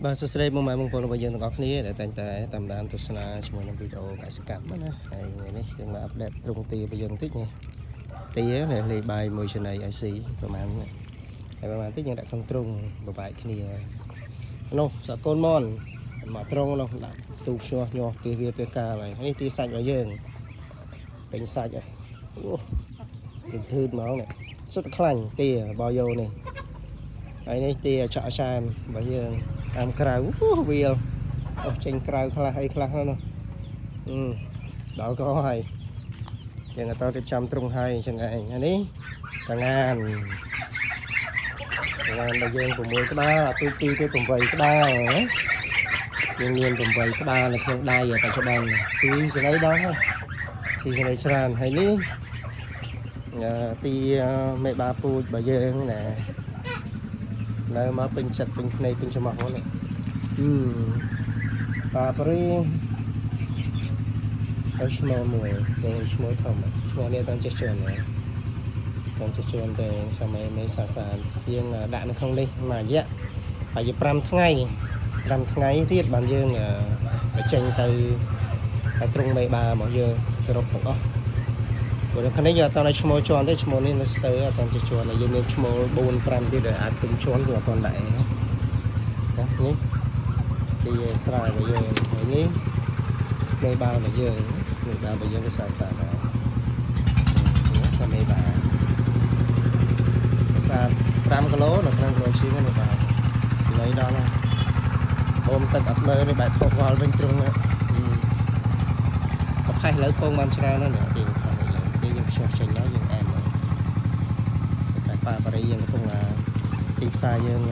បាទសួស្តីបងប្អូនរបស់យើងទាំងអស់គ្នាដែលតែងតែតាមដានទស្សនាជាមួយនឹងវីដេអូកសិកម្មណាហើយថ្ងៃនេះយើងមកអាប់ដេតទ្រង់ទារបស់យើងបន្តិចនេះទាលេខបាយមួយចំណី IC ប្រហែលហើយប្រហែលតិចយើងដាក់ក្នុងទ្រង់បបែកគ្នានោះសកូនមនមកទ្រង់នោះដាក់ទូភ្ញាស់ញាស់ពីវាកាហើយនេះទាសាច់របស់យើងពេញសាច់ហើយអូធឺតហ្មងនេះសុទ្ធខ្លាញ់ទារបស់យោនេះហើយនេះទាចាក់ចាមរបស់យើងតាមក្រៅវាអស់ចេញក្រៅខ្លះអីខ្លះនោះដល់ក៏ហើយយើងអត់ទៅចាំទ្រង់ហើយអញ្ចឹងឯងអានេះកងានរបស់យើង6ក្បាលអាទូ2ទៅ8ក្បាលយើងមាន8ក្បាលនៅក្នុងដៃបច្ចុប្បន្នស៊ីចំណីដល់ហើយស៊ីចំណីច្រើនហើយនេះទីមេបាពូជរបស់យើងណានៅមកពេញចិត្តពេញភ្នែកពេញច្រមុះហ្នឹងបាបរីហើយឈ្មោះមួយគេឈ្មោះធំឈ្មោះនេះតាមចេះជន់ណាតាមចេះជន់តែសម័យមេសាសានយើងដាក់នៅក្នុងនេះមួយរយៈហើយ5ថ្ងៃទៀតបានយើងចេញទៅត្រង់មេបារបស់យើងសរុបទាំងអស់ព្រោះខាងនេះយើងអត់តឈ្មោះជន់ទេឈ្មោះនេះនៅស្ទើអត់តាមចេះជន់យើងមានឈ្មោះ4 5ទៀតដែលអាចពេញជន់គឺអត់តដែរណានេះទីស្រែរបស់យើងហើយនេះមេបារបស់យើងគឺសាសាណាមេបាសាសា5គីឡូដល់5គីឡូជាងមេបាចំណីដល់ហើយបូមទឹកអត់មើលនេះបែកថោកវល់វិញត្រង់ប្រហែលលើពងបានច្រើនណាស់នេះទីយើងខ្ជិះចេញមកយើងអែមតែប៉ាបារីយើងកំពុងទីផ្សារយើង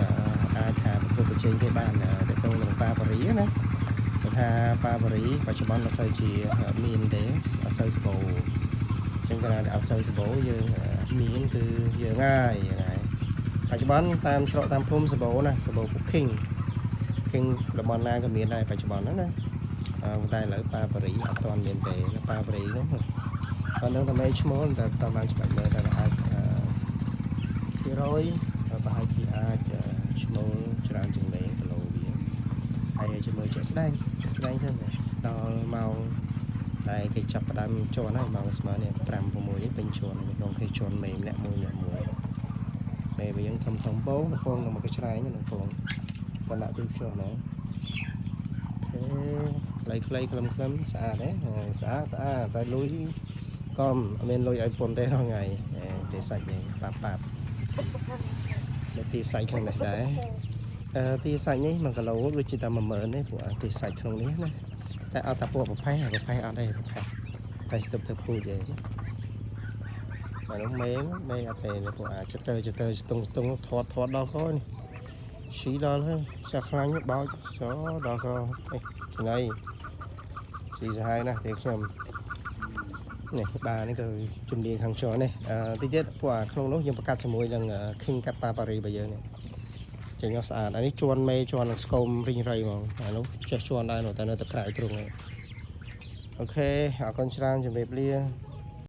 អាចថាប្រកួតប្រជែងគេបានទៅទៅនឹងប៉ាបារីណាគេថាប៉ាបារីបច្ចុប្បន្នអត់សូវជាមានទេអត់សូវស្បូរចឹងគេថាអត់សូវស្បូរយើងមានគឺយើងហើយបច្ចុប្បន្នតាមច្រកតាមភូមិស្បូរណាស្បូរពុកឃីងតំបន់ណាក៏មានដែរបច្ចុប្បន្នហ្នឹងណាតែឥឡូវប៉ាបារីអត់ទាន់មានទេប៉ាបារីនោះប៉ុណ្ណឹងតែមេឈ្មោះតែតាមបានច្បាស់មើលតែអាច100ប្រហែលជាអាចឈ្មោះច្រើនជាងនេះគីឡូវាហើយជាមួយជាក់ស្ដែងចឹងដល់ម៉ោងដែលគេចាប់ផ្ដើមជន់ហើយម៉ោងស្មើនេះ5 6នេះពេញជន់ក្នុងគេជន់មេម្នាក់មួយមេវិញធំពងនឹងមកគេឆ្រែងនឹងពងប៉ុណ្ណាទីភ្ជាប់ណាខ្លីខ្លឹមស្អាតទេស្អាតតែលុយក៏មានលុយឲ្យពុនទេរាល់ថ្ងៃទេសាច់នេះបាប់ទីសាច់ក្នុងនេះដែរទីសាច់នេះ1គីឡូដូចជាតែ10000ទេព្រោះទីសាច់ក្នុងនេះណាតែអត់តែពួកប្រផេះអត់ទេប្រផេះទៅពូជទេតែនោះមេអត់ទេពួកចិត្តទៅស្ទង់ធាត់ដល់កនេះស៊ីដល់ហើយចាក់ខ្លាញ់បោចដល់កថ្ងៃស៊ីសាហាវណាស់ទេខ្ញុំនេះបានេះគឺជំនាញខាងជន់នេះតិចទៀតពួកក្នុងនោះយើងប្រកាសជាមួយនឹង King កាត់ប៉ាប៉ារីរបស់យើងនេះចេញអស់ស្អាតអានេះជន់មេជន់នឹងស្គមរីងរៃហ្មងអានោះចេះជន់ដែរតែនៅតែក្រៅទ្រង់នេះអូខេអរគុណច្រើនជម្រាបលា